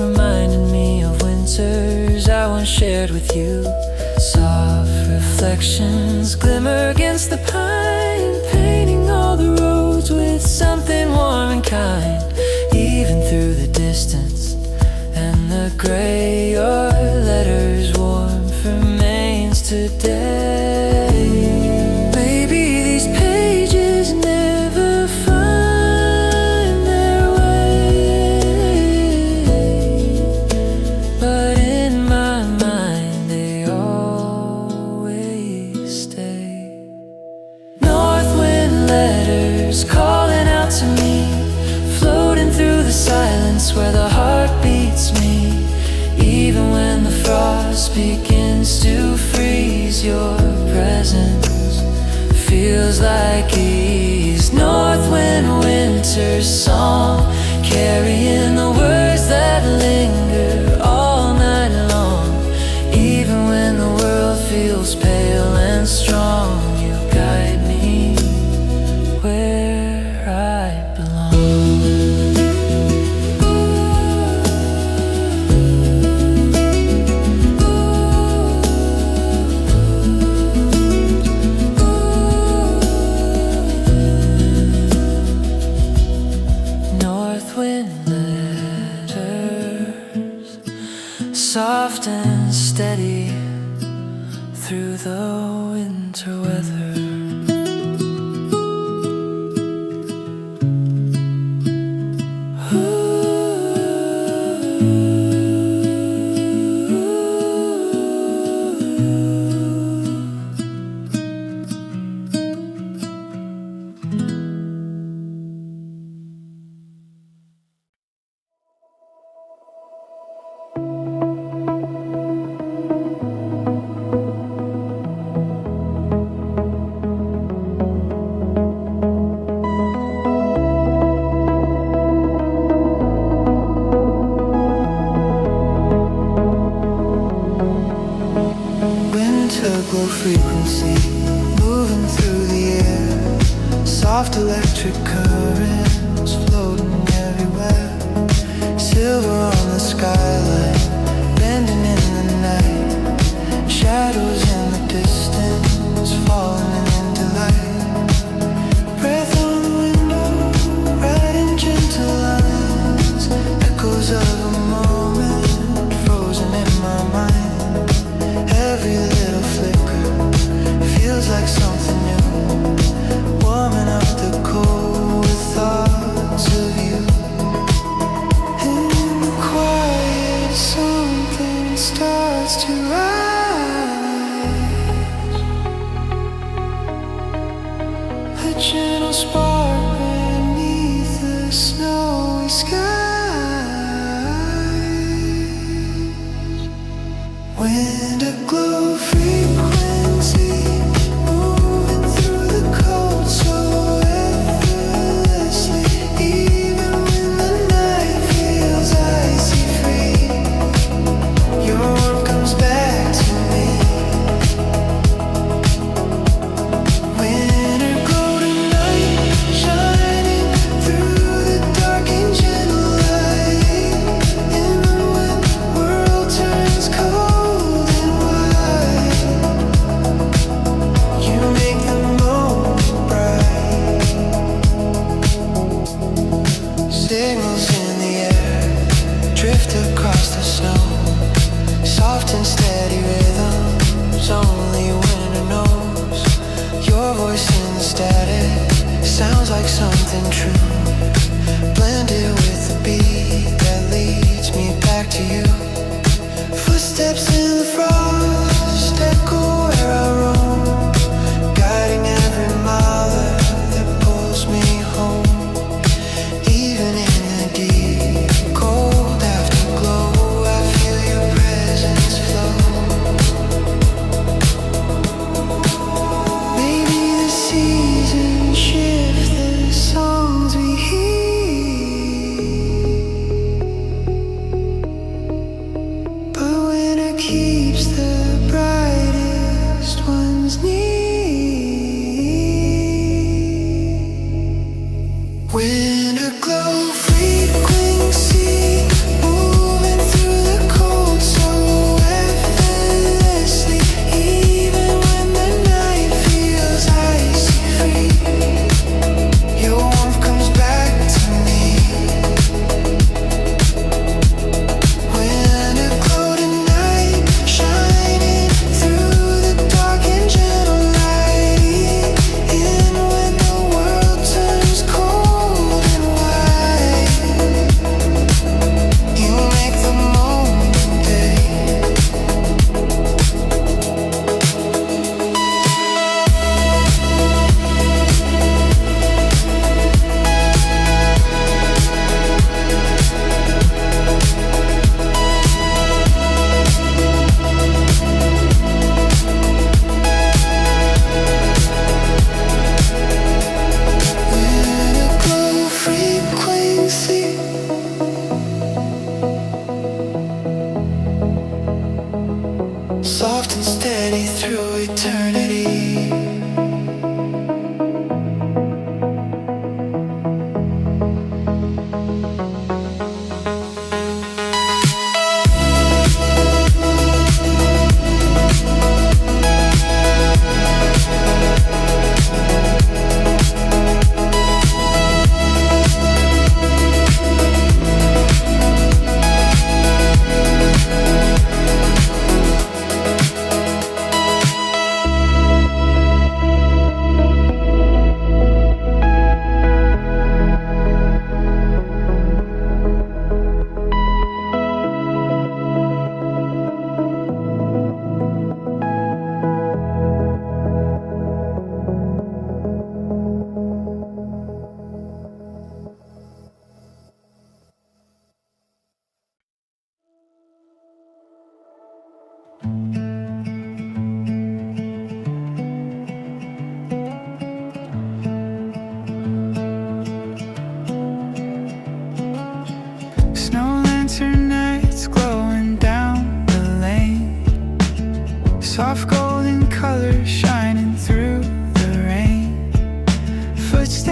reminding me of winters I once shared with you. Soft reflections glimmer against the pine, painting all the roads with something warm and kind. Even through the distance and the gray, your letters warmth remains today. Maybe these pages never find their way, but in my mind they always stay. North wind letters calling out to me, floating through the silence where the heart beats me. Even when the frost begins to freeze, your presence feels like ease. North wind, winter song, carrying the words that linger all night long. Even when the world feels pale and strong, you guide me where I belong. North wind letters. Soft electric currents floating everywhere. Silver on the skyline, bending in the night. Shadows in the distance, falling into light. Breath on the window, writing gentle lines. Echoes of a moment, frozen in my mind. Every little flicker feels like something new. Warming up the cold with thoughts of you. In the quiet, something starts to rise. A gentle spark beneath the snowy skies. Wind aglow frequency, moving through the cold so effortlessly. Even when the night feels icy free, your warmth comes back to me. Winter golden light, shining through the dark and gentle light. Even when the world turns cold and white, you make the moment bright. Signals in the air drift across the snow. Soft and steady rhythms only winter knows. Your voice in the static sounds like something true. Blended with the beat that leads me back to you. Footsteps in the frost echo where I roam, guiding every mile that pulls me home. Even in the deep cold afterglow, I feel your presence flow. Maybe the seasons shift the songs we hear, but winter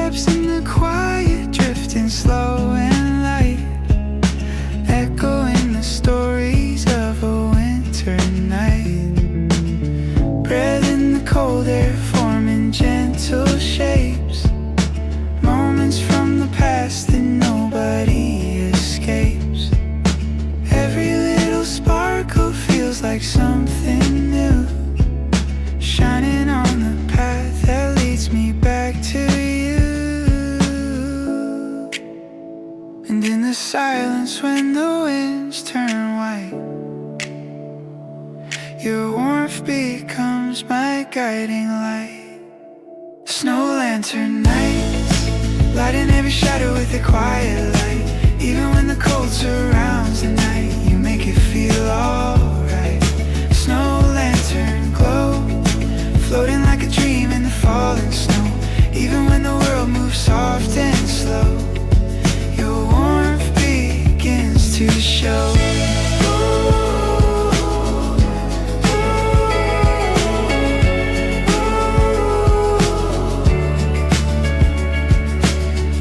footsteps in the quiet, drifting slow and light, echoing the stories of a winter night. Breath in the cold air, forming gentle shapes, moments from the past that nobody escapes. Every little sparkle feels like something new, shining on the path that leads me back to you. And in the silence when the winds turn white, your warmth becomes my guiding light. Snow lantern nights, lighting every shadow with a quiet light. Even when the cold surrounds the night, you make it feel alright. Snow lantern glow, floating like a dream in the falling snow. Even when the world moves soft and slow, your warmth begins to show.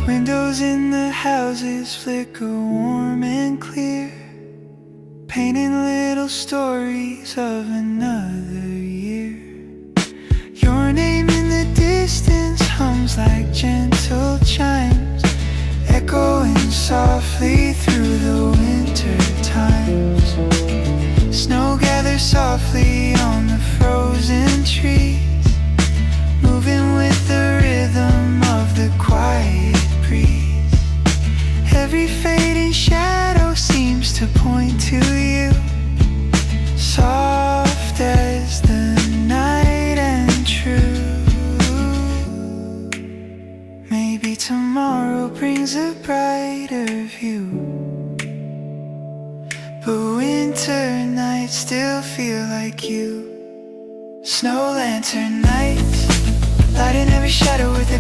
Windows in the houses flicker warm and clear, painting little stories of another year. Your name in the distance hums like gentle chimes, echoing softly through the winter times. Snow gathers softly on the frozen trees, moving with the rhythm of the quiet breeze. Every fading shadow seems to point to you, soft as the night and true. Maybe tomorrow brings a brighter view, but winter nights still feel like you. Snow lantern nights, lighting every shadow with